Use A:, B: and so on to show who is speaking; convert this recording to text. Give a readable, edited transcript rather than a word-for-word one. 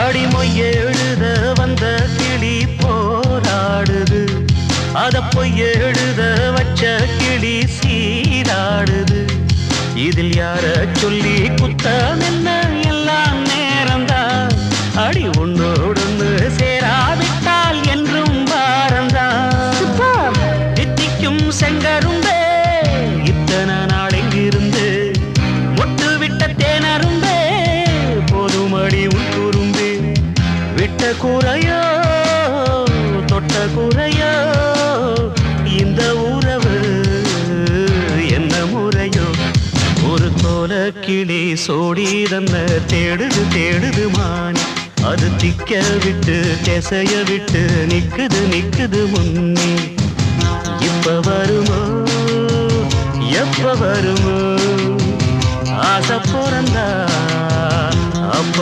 A: அடிமொய் எழுத வந்த கிளி போராடுது, அத பொய் எழுத வச்ச கிளி சீராடுது. இதில் யார சொல்லி குத்தம் என்ன, எல்லாம் நேரம்தான். அடி உன்னோடு சேராவிட்டால் என்றும் பாரந்தான். தித்திக்கும் செங்கரும்பே இத்தனை நாள் எங்கிருந்து, முட்டு விட்ட தேனரும்பே போதுமடி உன் குறும்பே. விட்ட குறையோ தொட்ட குறையோ இந்த உறவு என்ன முறையோ. ஒரு தோல கிளி சோடி தன்ன தேடுது தேடுது மான், அது திக்க விட்டு திசைய விட்டு நிக்குது நிக்குது முன்னே. இப்ப வருமோ எப்ப வருமோ ஆசை பிறந்தா அப்ப